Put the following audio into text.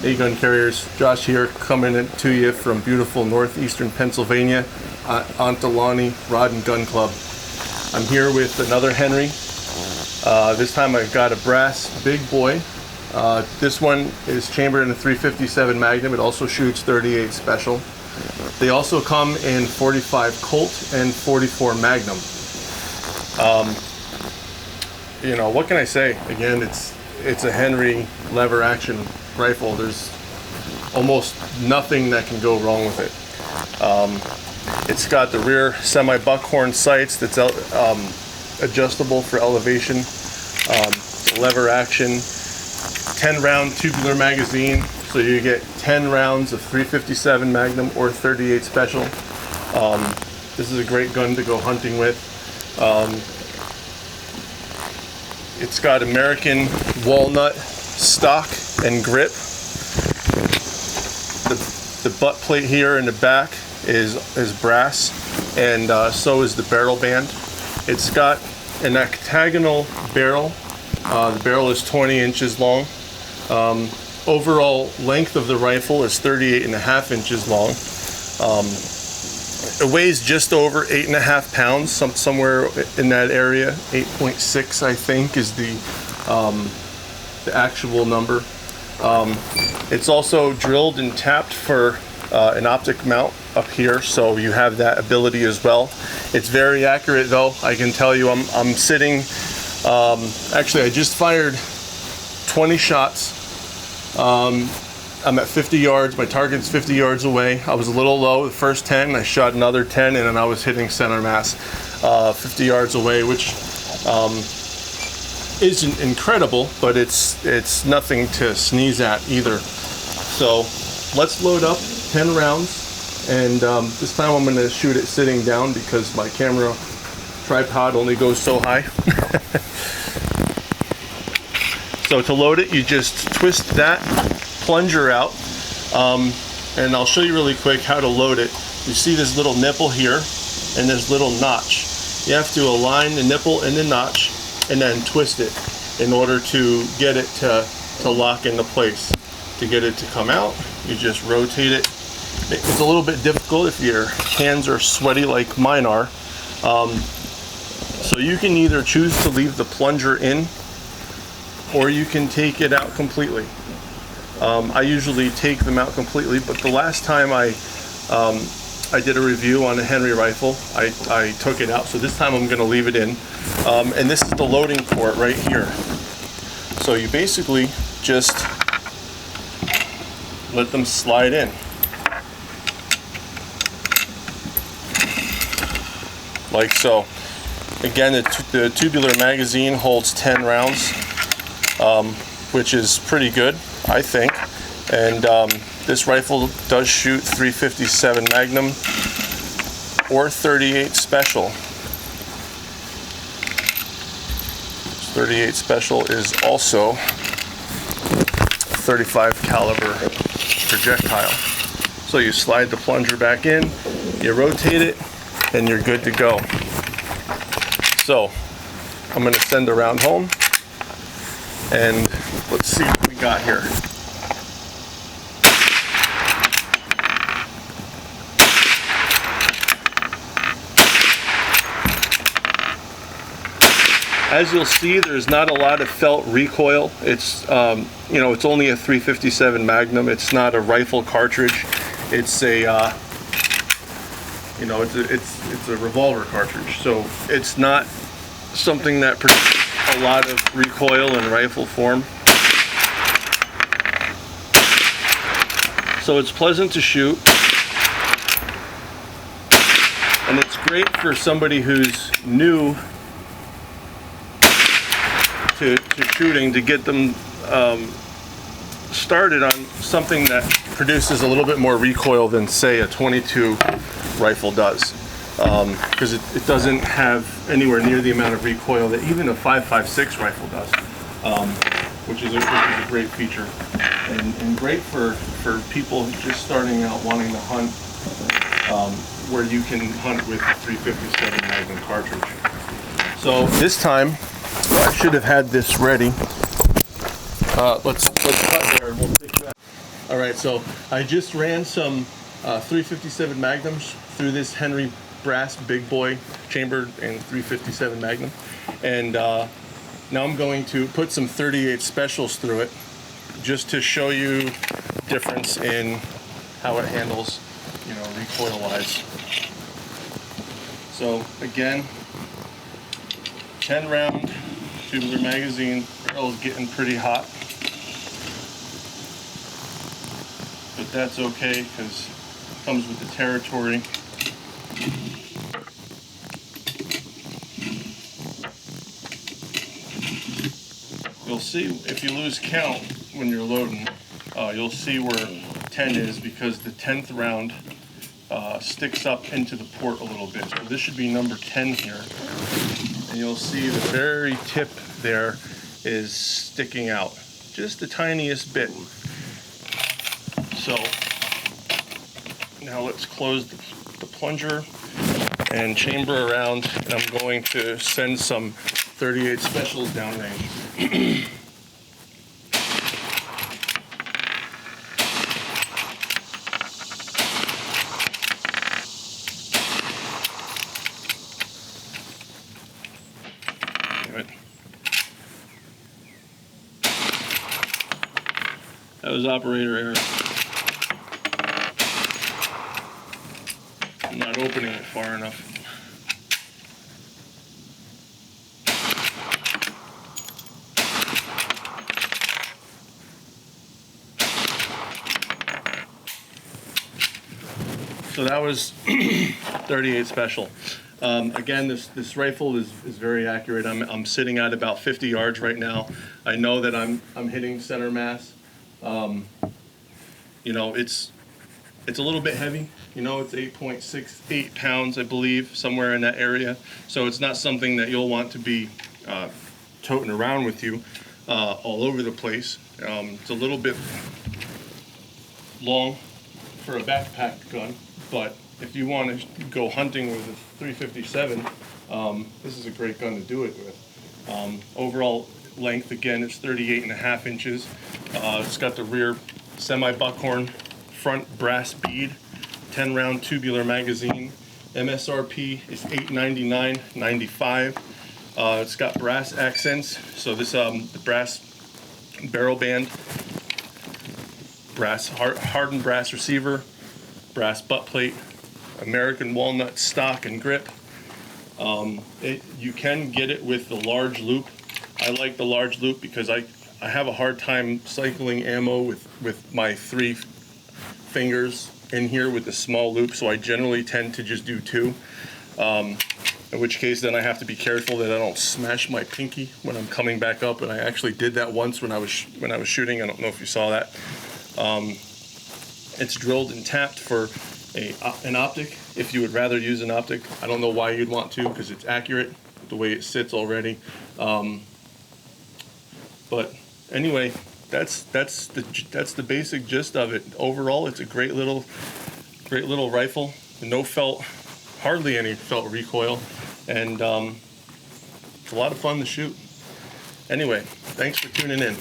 Hey gun carriers, Josh here coming to you from beautiful northeastern Pennsylvania, Ontalani Rod and Gun Club. I'm here with another Henry. This time I've got a brass big boy. This one is chambered in a 357 Magnum. It also shoots 38 Special. They also come in 45 Colt and 44 Magnum. You know, what can I say? Again, it's a Henry lever action rifle. There's almost nothing that can go wrong with it. It's got the rear semi-buckhorn sights that's adjustable for elevation, lever action, 10 round tubular magazine, so you get 10 rounds of 357 Magnum or 38 Special. This is a great gun to go hunting with. It's got American walnut stock and grip. The butt plate here in the back is brass, and so is the barrel band. It's got an octagonal barrel. The barrel is 20 inches long. Overall length of the rifle is 38.5 inches long. It weighs just over 8.5 pounds, somewhere in that area. 8.6, I think, is the actual number. It's also drilled and tapped for an optic mount up here, so you have that ability as well. It's very accurate, though. I can tell you, I'm sitting. Actually, I just fired 20 shots. I'm at 50 yards. My target's 50 yards away. I was a little low the first 10. I shot another 10, and then I was hitting center mass 50 yards away, which isn't incredible, but it's nothing to sneeze at either. So let's load up 10 rounds, and this time I'm going to shoot it sitting down because my camera tripod only goes so high. So to load it, you just twist that plunger out, and I'll show you really quick how to load it. You see this little nipple here and this little notch. You have to align the nipple and the notch and then twist it in order to get it to lock into place. To get it to come out, you just rotate it. It's a little bit difficult if your hands are sweaty like mine are. So you can either choose to leave the plunger in, or you can take it out completely. I usually take them out completely, but the last time I did a review on a Henry rifle, I took it out. So this time I'm going to leave it in. And this is the loading port right here. So you basically just let them slide in. Like so. Again, the tubular magazine holds 10 rounds, which is pretty good, I think. And this rifle does shoot 357 Magnum or 38 Special. 38 Special is also a 35 caliber projectile. So you slide the plunger back in, you rotate it, and you're good to go. So I'm going to send a round home, and let's see what we got here. As you'll see, there's not a lot of felt recoil. It's you know, it's only a 357 Magnum. It's not a rifle cartridge. It's a you know, it's a revolver cartridge. So it's not something that produces a lot of recoil in rifle form. So it's pleasant to shoot, and it's great for somebody who's new to shooting, to get them started on something that produces a little bit more recoil than, say, a 22 rifle does, because it doesn't have anywhere near the amount of recoil that even a 5.56 rifle does, which is a great feature, and great for people just starting out wanting to hunt, where you can hunt with a 357 Magnum cartridge. So this time I should have had this ready. Let's cut there and we'll take that. All right, so I just ran some 357 Magnums through this Henry Brass Big Boy chambered and 357 Magnum, and now I'm going to put some 38 specials through it just to show you difference in how it handles, you know, recoil wise. So again, 10 round tubular magazine. Barrel is getting pretty hot, but that's okay because it comes with the territory. You'll see if you lose count when you're loading, you'll see where 10 is because the 10th round sticks up into the port a little bit. So this should be number 10 here. And you'll see the very tip there is sticking out just the tiniest bit. So now let's close the plunger and chamber around, and I'm going to send some 38 specials downrange. That was operator error. I'm not opening it far enough. So that was 38 special. Again, this rifle is very accurate. I'm sitting at about 50 yards right now. I know that I'm hitting center mass. You know, it's a little bit heavy. You know, it's 8.68 pounds, I believe, somewhere in that area. So it's not something that you'll want to be toting around with you all over the place. It's a little bit long for a backpack gun, but if you want to go hunting with a 357, this is a great gun to do it with. Overall length, again, it's 38.5 inches. It's got the rear semi-buckhorn, front brass bead, 10 round tubular magazine. MSRP is $899.95. It's got brass accents, so this the brass barrel band, brass hardened brass receiver, brass butt plate, American walnut stock and grip. You can get it with the large loop. I like the large loop because I have a hard time cycling ammo with my 3 fingers in here with the small loop, so I generally tend to just do 2. In which case then I have to be careful that I don't smash my pinky when I'm coming back up, and I actually did that once when I was shooting. I don't know if you saw that. It's drilled and tapped for an optic. If you would rather use an optic, I don't know why you'd want to, because it's accurate the way it sits already. But anyway, that's the basic gist of it. Overall, it's a great little rifle. No felt, hardly any felt recoil, and it's a lot of fun to shoot. Anyway, thanks for tuning in.